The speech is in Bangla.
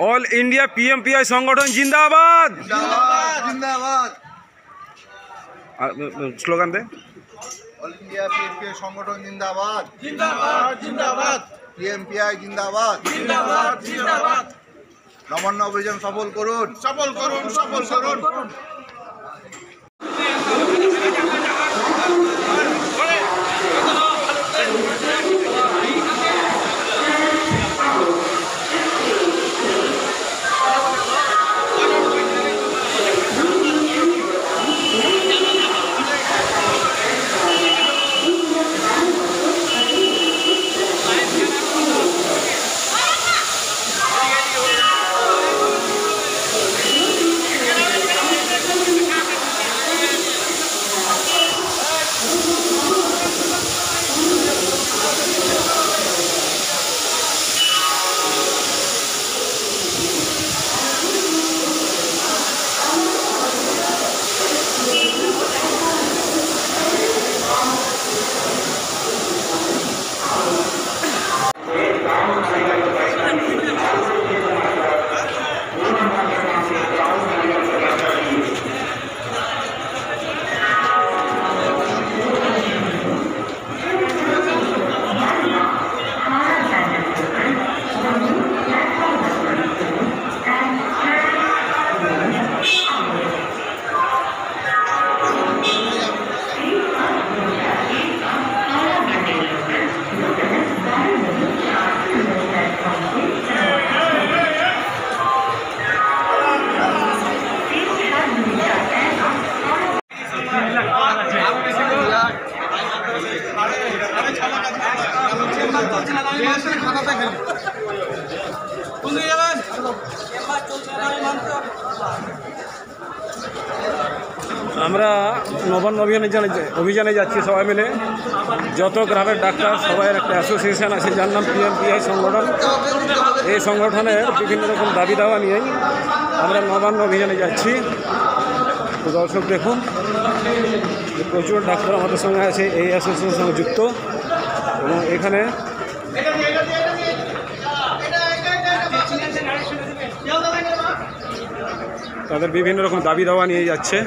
অল ইন্ডিয়া পিএমপিআই সংগঠন জিন্দাবাদ। জিন্দাবাদ। স্লোগান দে। অল ইন্ডিয়া পিএমপিআই সংগঠন জিন্দাবাদ। জিন্দাবাদ জিন্দাবাদ পিএমপিআই জিন্দাবাদ। জিন্দাবাদ জিন্দাবাদ। নবান্ন অভিযান সফল করুন। সফল করুন সফল করুন। আমরা নবান্ন অভিযানে যাচ্ছি সবাই মিলে। যত গ্রামের ডাক্তার সবাই একটা অ্যাসোসিয়েশন আছে যার নাম পিএমপিআই সংগঠন। এই সংগঠনের বিভিন্ন রকম দাবি দাওয়া নিয়েই আমরা নবান্ন অভিযানে যাচ্ছি। তো দর্শক দেখুন, প্রচুর ডাক্তার আমাদের সঙ্গে আছে এই অ্যাসোসিয়েশনের সঙ্গে যুক্ত, এবং এখানে তাদের বিভিন্ন রকম দাবি দাওয়া নিয়ে যাচ্ছে।